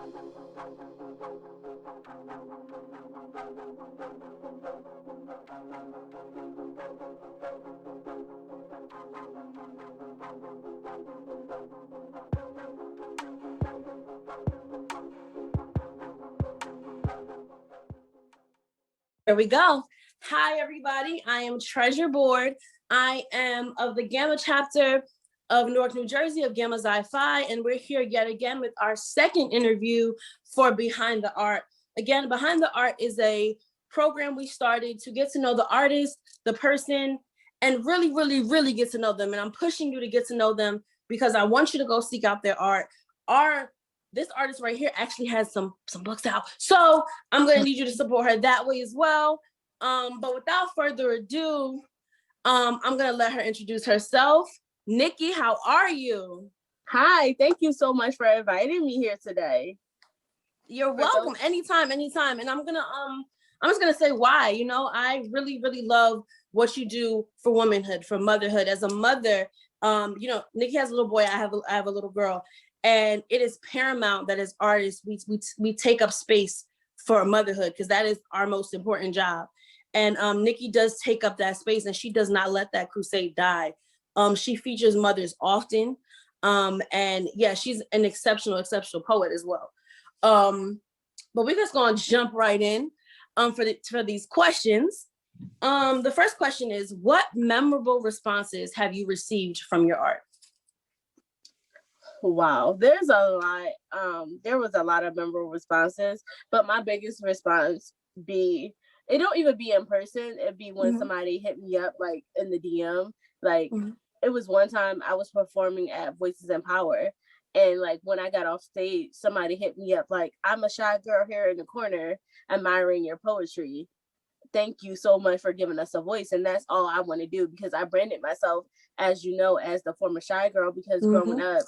Here we go. Hi, everybody. I am Treasure Board. I am of the Gamma chapter of Newark, New Jersey of Gamma Xi Phi, and we're here yet again with our second interview for Behind the Art. Again, Behind the Art is a program we started to get to know the artist, the person, and really get to know them. And I'm pushing you to get to know them because I want you to go seek out their art. This artist right here actually has some books out. So I'm going to need you to support her that way as well. But without further ado, I'm going to let her introduce herself. Nicki, how are you? Hi, thank you so much for inviting me here today. You're welcome. Anytime. And I'm just going to say why. You know, I really love what you do for womanhood, for motherhood. As a mother, you know, Nicki has a little boy. I have a little girl. And it is paramount that as artists, we take up space for motherhood because that is our most important job. And Nicki does take up that space and she does not let that crusade die. She features mothers often. And yeah, she's an exceptional poet as well. But we're just gonna jump right in for these questions. The first question is, what memorable responses have you received from your art? Wow, there's a lot. There was a lot of memorable responses, but my biggest response it don't even be in person. It'd be when somebody hit me up like in the DM. Like it was one time I was performing at Voices in Power, and like when I got off stage, somebody hit me up like, "I'm a shy girl here in the corner, admiring your poetry. Thank you so much for giving us a voice." And that's all I want to do because I branded myself, as you know, as the former shy girl because growing up,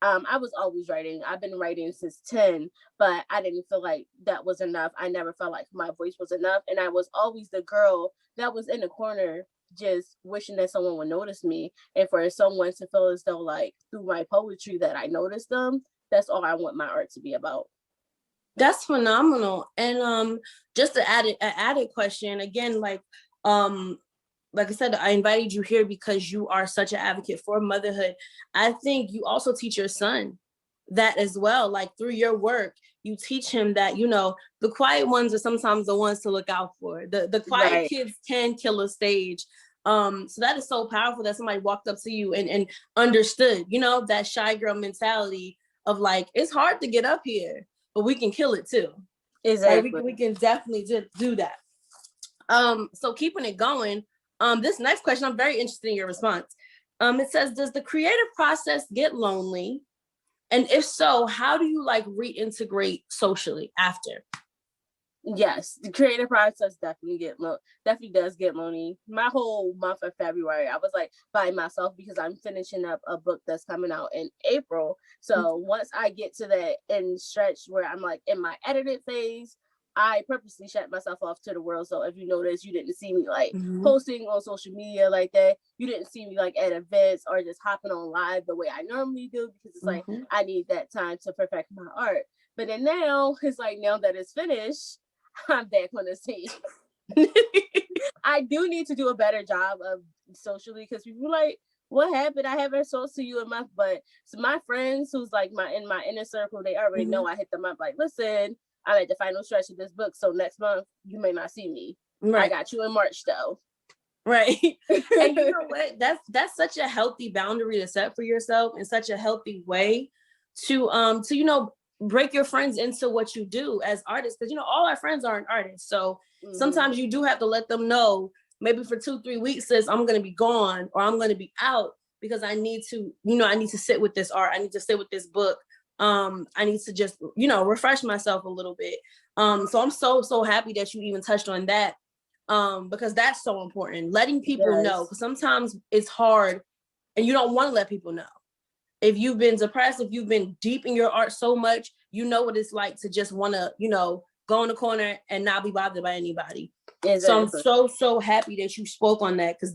I was always writing. I've been writing since 10, but I didn't feel like that was enough. I never felt like my voice was enough. And I was always the girl that was in the corner just wishing that someone would notice me. And for someone to feel as though like through my poetry that I noticed them, that's all I want my art to be about. That's phenomenal. And just to add an added question, again, like I said, I invited you here because you are such an advocate for motherhood. I think you also teach your son that as well. Like through your work, you teach him that, you know, the quiet ones are sometimes the ones to look out for. The quiet kids can kill a stage. So that is so powerful that somebody walked up to you and understood, you know, that shy girl mentality of like, it's hard to get up here, but we can kill it too. Exactly. Like we can definitely do that. So keeping it going, this next question, I'm very interested in your response. It says, does the creative process get lonely? And if so, how do you like reintegrate socially after? Yes, the creative process definitely does get lonely. My whole month of February, I was like by myself because I'm finishing up a book that's coming out in April. So once I get to that end stretch where I'm like in my edited phase, I purposely shut myself off to the world. So if you notice, you didn't see me like posting on social media like that. You didn't see me like at events or just hopping on live the way I normally do because it's like I need that time to perfect my art. But then now it's like now that it's finished, I'm back on the scene. I do need to do a better job of socially because people like, what happened? I haven't talked to you in my, but so my friends who's like in my inner circle, they already know. I hit them up like, listen, I'm at the final stretch of this book, so next month you may not see me. Right. I got you in March though. Right. And you know what? That's such a healthy boundary to set for yourself in such a healthy way to you know, break your friends into what you do as artists, because you know all our friends aren't artists. So sometimes you do have to let them know, maybe for 2-3 weeks, says I'm gonna be gone or I'm gonna be out because I need to, you know, I need to sit with this art, I need to sit with this book. I need to just, you know, refresh myself a little bit. So I'm so happy that you even touched on that. Because that's so important, letting people know, because sometimes it's hard and you don't want to let people know. If you've been depressed, if you've been deep in your art so much, you know what it's like to just want to, you know, go in the corner and not be bothered by anybody. Exactly. So I'm so happy that you spoke on that, because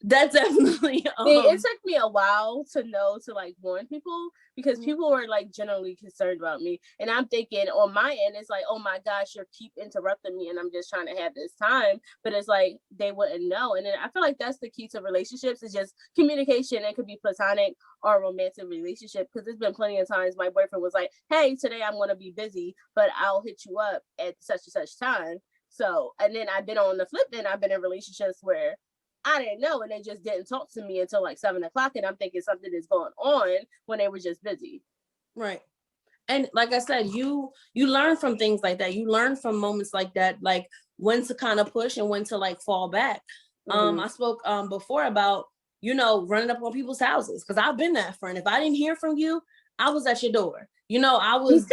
That's definitely It took me a while to know to like warn people, because Mhm. people were like generally concerned about me, and I'm thinking on my end it's like, oh my gosh, you keep interrupting me and I'm just trying to have this time, but it's like they wouldn't know. And then I feel like that's the key to relationships, is just communication. It could be platonic or romantic relationship, because there's been plenty of times my boyfriend was like, hey, today I'm going to be busy, but I'll hit you up at such and such time. So, and then I've been on the flip end, I've been in relationships where I didn't know, and they just didn't talk to me until like 7 o'clock, and I'm thinking something is going on when they were just busy. Right. And like I said, you learn from things like that. You learn from moments like that, like when to kind of push and when to like fall back. I spoke before about, running up on people's houses, because I've been that friend. If I didn't hear from you, I was at your door. I was,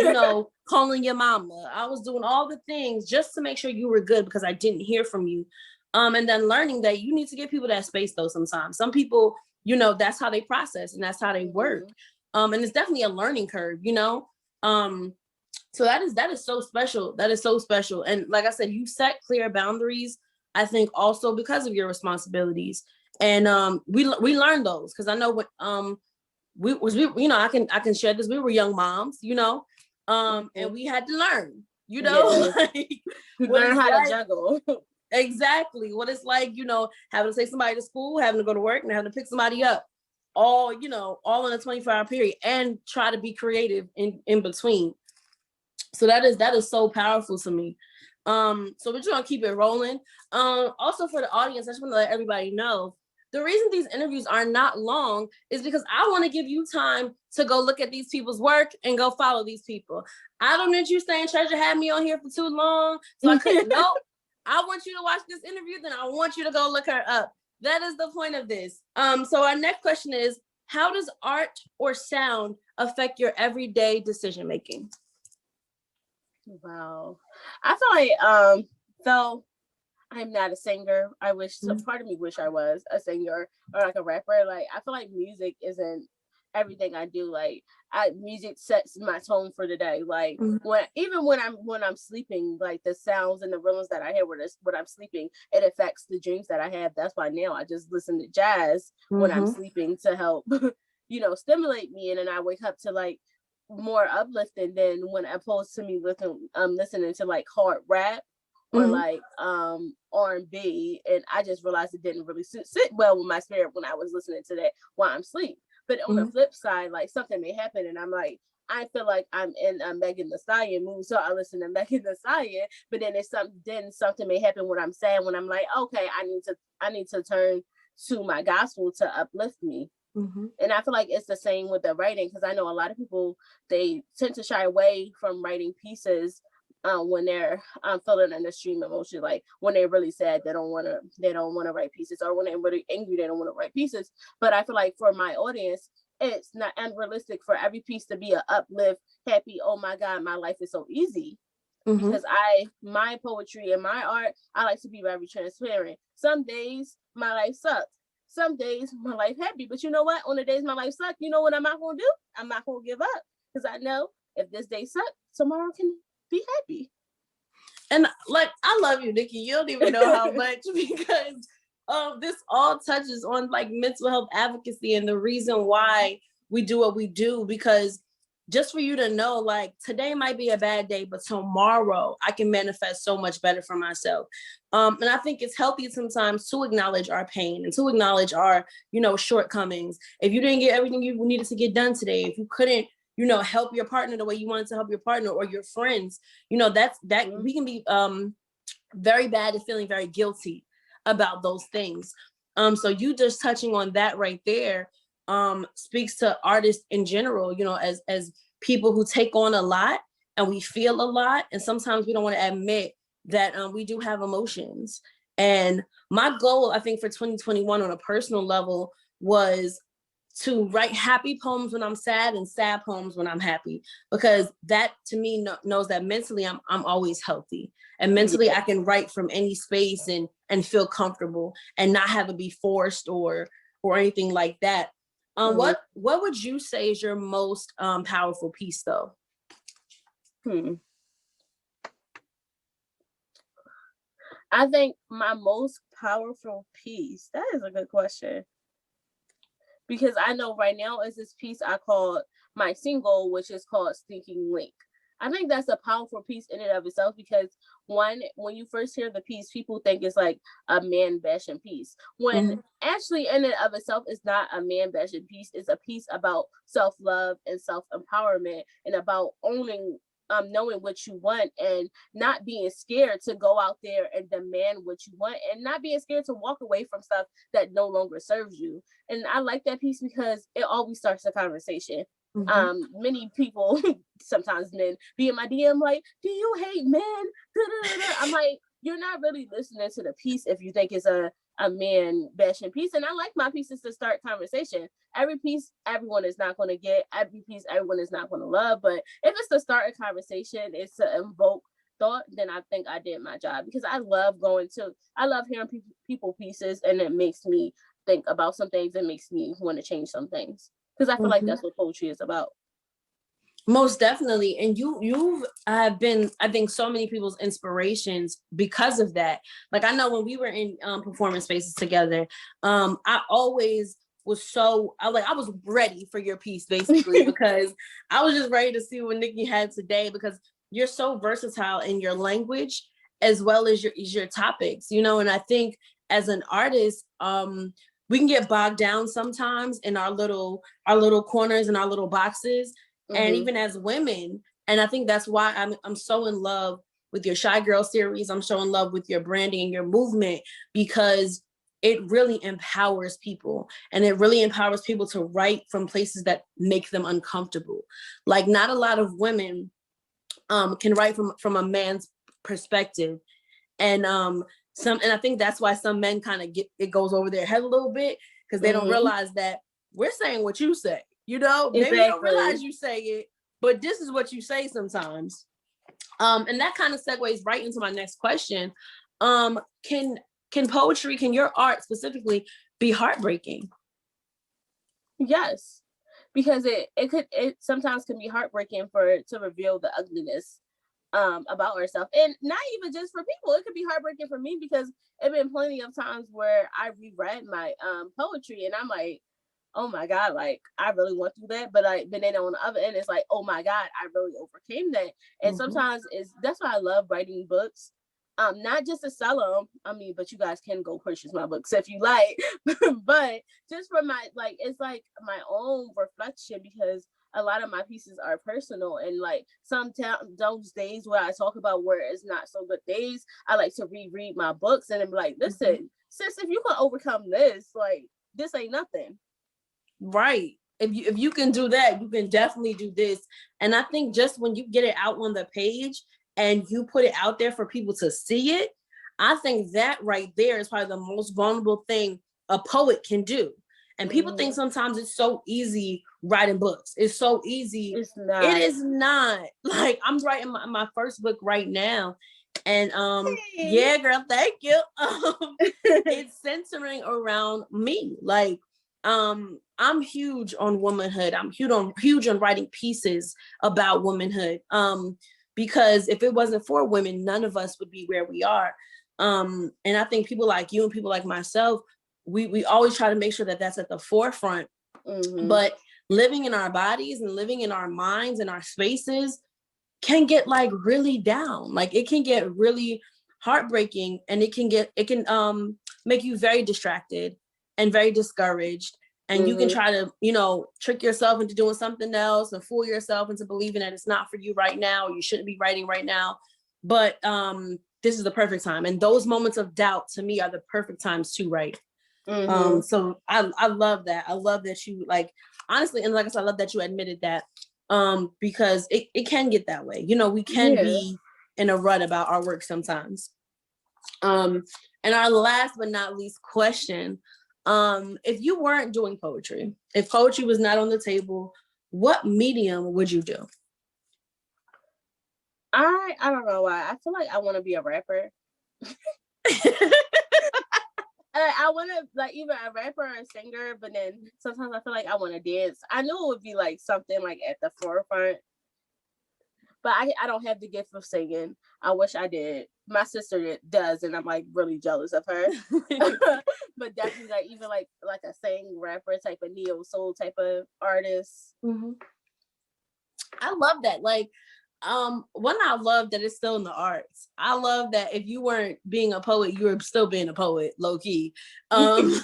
calling your mama. I was doing all the things just to make sure you were good, because I didn't hear from you. And then learning that you need to give people that space though sometimes. Some people, that's how they process and that's how they work. And it's definitely a learning curve. So that is so special. That is so special. And like I said, you set clear boundaries, I think also because of your responsibilities. And we learned those, because I know what I can share this. We were young moms, and we had to learn, Yeah. like what Learn it's how to like. juggle. Exactly what it's like, having to take somebody to school, having to go to work, and having to pick somebody up, all all in a 24-hour period, and try to be creative in between. So that is so powerful to me. So we're just gonna keep it rolling. Also for the audience, I just want to let everybody know the reason these interviews are not long is because I want to give you time to go look at these people's work and go follow these people. I don't need you saying Treasure had me on here for too long, so I couldn't. Nope. I want you to watch this interview, then I want you to go look her up. That is the point of this. So our next question is, how does art or sound affect your everyday decision making? Wow. I feel like though I'm not a singer, I wish part of me wish I was a singer or like a rapper. Like I feel like music isn't everything I do. Like music sets my tone for the day. Like when I'm sleeping, like the sounds and the rhythms that I hear when I'm sleeping, it affects the dreams that I have. That's why now I just listen to jazz when I'm sleeping to help stimulate me, and then I wake up to like more uplifting than when opposed to me listening to like hard rap or like R&B, and I just realized it didn't really sit well with my spirit when I was listening to that while I'm asleep. But on the flip side, like something may happen and I'm like, I feel like I'm in a Megan Thee Stallion mood, so I listen to Megan Thee Stallion. But then something may happen when I'm sad, when I'm like, okay, I need to turn to my gospel to uplift me. And I feel like it's the same with the writing, because I know a lot of people, they tend to shy away from writing pieces when they're feeling an extreme emotion, like when they're really sad, they don't want to write pieces, or when they're really angry, they don't want to write pieces. But I feel like for my audience, it's not unrealistic for every piece to be a uplift, happy, oh my God, my life is so easy. Because my poetry and my art, I like to be very transparent. Some days my life sucks. Some days my life happy. But you know what? On the days my life sucks, you know what I'm not gonna do? I'm not gonna give up. Because I know if this day sucks, tomorrow can be happy. And like, I love you, Nicki. You don't even know how much, because this all touches on like mental health advocacy and the reason why we do what we do. Because just for you to know, like, today might be a bad day, but tomorrow I can manifest so much better for myself. And I think it's healthy sometimes to acknowledge our pain and to acknowledge our, shortcomings. If you didn't get everything you needed to get done today, if you couldn't, help your partner the way you wanted to help your partner or your friends, we can be very bad at feeling very guilty about those things. So you just touching on that right there speaks to artists in general, as people who take on a lot and we feel a lot. And sometimes we don't want to admit that we do have emotions. And my goal, I think, for 2021 on a personal level was to write happy poems when I'm sad and sad poems when I'm happy, because that to me knows that mentally I'm always healthy, and mentally I can write from any space and feel comfortable and not have to be forced or anything like that. What would you say is your most powerful piece though? I think my most powerful piece, that is a good question. Because I know right now is this piece I call my single, which is called Stinking Link. I think that's a powerful piece in and of itself because one, when you first hear the piece, people think it's like a man bashing piece. When actually in and of itself it's not a man bashing piece. It's a piece about self-love and self-empowerment and about owning knowing what you want and not being scared to go out there and demand what you want and not being scared to walk away from stuff that no longer serves you. And I like that piece because it always starts a conversation. Many people, sometimes men, be in my DM like, do you hate men? Da-da-da-da. I'm like, you're not really listening to the piece if you think it's a man bashing piece. And I like my pieces to start conversation. Every piece everyone is not going to get, every piece everyone is not going to love, but if it's to start a conversation, it's to invoke thought, then I think I did my job because I love hearing people pieces, and it makes me think about some things and makes me want to change some things because I feel like that's what poetry is about. Most definitely. And you have been, I think, so many people's inspirations because of that. Like, I know when we were in performance spaces together, I always was I was ready for your piece basically because I was just ready to see what Nicki had today because you're so versatile in your language as well as your topics, you know. And I think as an artist, we can get bogged down sometimes in our little corners and our little boxes. And even as women, and I think that's why I'm so in love with your Shy Girl series. I'm so in love with your branding and your movement because it really empowers people, and it really empowers people to write from places that make them uncomfortable. Like, not a lot of women can write from a man's perspective, and I think that's why some men kind of it goes over their head a little bit because they don't realize that we're saying what you say. You know, maybe you don't realize you say it, but this is what you say sometimes. And that kind of segues right into my next question. Can poetry, can your art specifically be heartbreaking? Yes, because it sometimes can be heartbreaking to reveal the ugliness about ourselves, and not even just for people. It could be heartbreaking for me because it's been plenty of times where I reread my poetry and I'm like, oh my God, like I really went through that. But then on the other end, it's like, oh my God, I really overcame that. And sometimes that's why I love writing books. Not just to sell them. I mean, but you guys can go purchase my books if you like. But just for it's like my own reflection because a lot of my pieces are personal, and like those days where I talk about where it's not so good days, I like to reread my books and be like, listen, sis, if you can overcome this, like this ain't nothing. Right. If you can do that, you can definitely do this. And I think just when you get it out on the page and you put it out there for people to see it, I think that right there is probably the most vulnerable thing a poet can do. And people think sometimes it's so easy writing books. It's so easy. It's not. It is not. Like, I'm writing my first book right now. And yeah, girl, thank you. It's centering around me. Like, I'm huge on womanhood. I'm huge on writing pieces about womanhood. Because if it wasn't for women, none of us would be where we are. And I think people like you and people like myself, we always try to make sure that that's at the forefront. But living in our bodies and living in our minds and our spaces can get like really down. Like, it can get really heartbreaking, and it can make you very distracted and very discouraged. And you can try to, trick yourself into doing something else and fool yourself into believing that it's not for you right now, or you shouldn't be writing right now. But this is the perfect time. And those moments of doubt, to me, are the perfect times to write. So I love that. I love that you, like, honestly, and like I said, I love that you admitted that, because it can get that way. We can be in a rut about our work sometimes. And our last but not least question, if you weren't doing poetry, if poetry was not on the table, what medium would you do? I don't know why. I feel like I want to be a rapper. I want to like either a rapper or a singer, but then sometimes I feel like I want to dance. I knew it would be like something like at the forefront, but I don't have the gift of singing. I wish I did. my sister does, and I'm like really jealous of her. But definitely like even like a sing rapper type of neo soul type of artist. Mm-hmm. I love that. Like, one, I love that it's still in the arts. I love that if you weren't being a poet, you were still being a poet, low key, because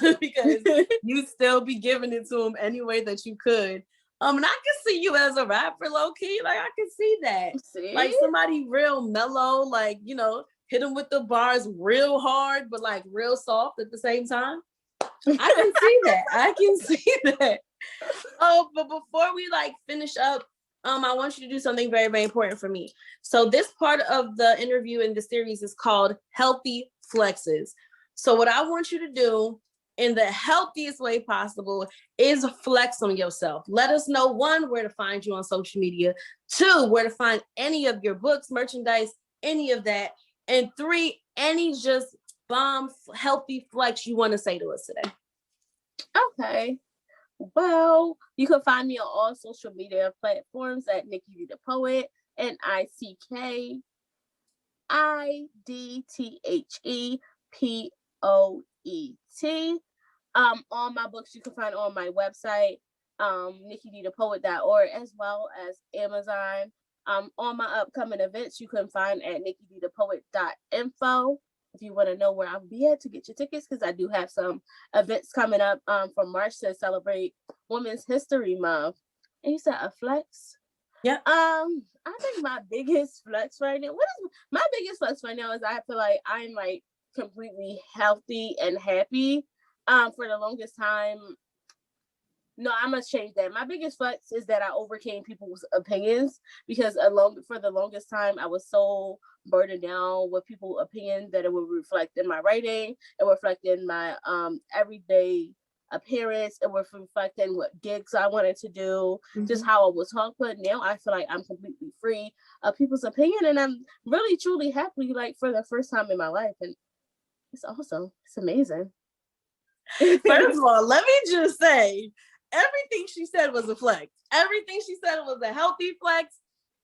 you'd still be giving it to them any way that you could. And I can see you as a rapper, low key. Like, I can see that. See? Like somebody real mellow, like, you know, hit them with the bars real hard, but like real soft at the same time. I can see that. I can see that. Oh, but before we like finish up, I want you to do something very, very important for me. So this part of the interview in the series is called Healthy Flexes. So what I want you to do in the healthiest way possible is flex on yourself. Let us know, one, where to find you on social media, two, where to find any of your books, merchandise, any of that, and three, any just bomb healthy flex you want to say to us today. Okay. Well, you can find me on all social media platforms at Nicki D the Poet, NICKIDTHEPOET. All my books you can find on my website, NickiDThePoet.org, as well as Amazon. All my upcoming events you can find at NickiDThePoet.info. If you want to know where I'll be at to get your tickets, because I do have some events coming up for March to celebrate Women's History Month. And you said a flex? Yeah. I think my biggest flex right now, my biggest flex right now is I feel like I'm like completely healthy and happy. For the longest time, no, I must change that. My biggest flex is that I overcame people's opinions, because for the longest time I was so burdened down with people's opinion that it would reflect in my writing, it would reflect in my everyday appearance, it would reflect in what gigs I wanted to do, just how I was talk. But now I feel like I'm completely free of people's opinion, and I'm really truly happy, like for the first time in my life, and it's awesome. It's amazing. First of all, let me just say, everything she said was a flex. Everything she said was a healthy flex,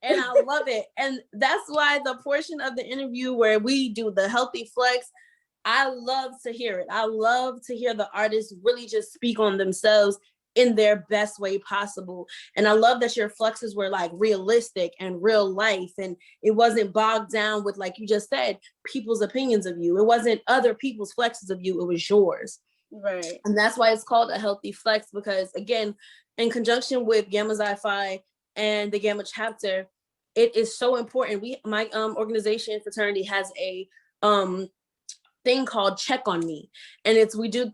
and I love it. And that's why the portion of the interview where we do the healthy flex, I love to hear it. I love to hear the artists really just speak on themselves in their best way possible. And I love that your flexes were like realistic and real life, and it wasn't bogged down with, like you just said, people's opinions of you. It wasn't other people's flexes of you. It was yours. Right. And that's why it's called a healthy flex, because again, in conjunction with Gamma Xi Phi and the Gamma chapter, it is so important. My organization fraternity has a thing called Check on Me. And we do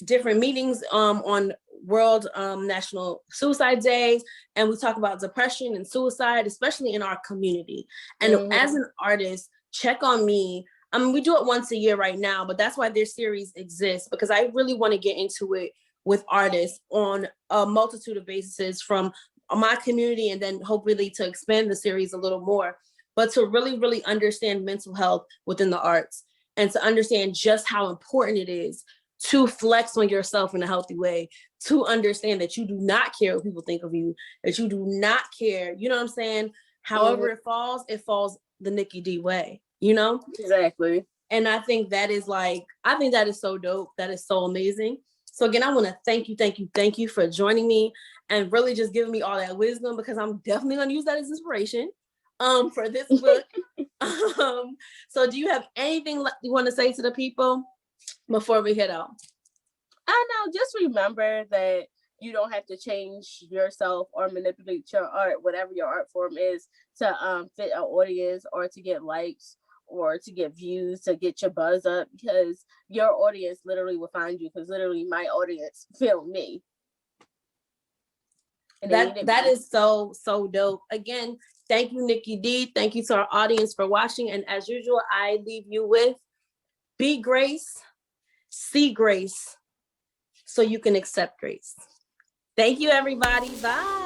different meetings on World National Suicide Day, and we talk about depression and suicide, especially in our community. And as an artist, Check on Me, I mean, we do it once a year right now, but that's why this series exists, because I really want to get into it with artists on a multitude of bases from my community, and then hopefully to expand the series a little more, but to really, really understand mental health within the arts, and to understand just how important it is to flex on yourself in a healthy way, to understand that you do not care what people think of you, that you do not care, you know what I'm saying? However it falls the Nicki D way, you know? Exactly. And I think that is so dope. That is so amazing. So again, I want to thank you for joining me and really just giving me all that wisdom, because I'm definitely going to use that as inspiration for this book. So do you have anything you want to say to the people before we head out? I know, just remember that you don't have to change yourself or manipulate your art, whatever your art form is, to fit an audience or to get likes or to get views, to get your buzz up, because your audience literally will find you, because literally my audience filmed me. And that is so dope. Again, thank you, Nicki D. Thank you to our audience for watching. And as usual, I leave you with be grace, see grace, so you can accept grace. Thank you, everybody. Bye.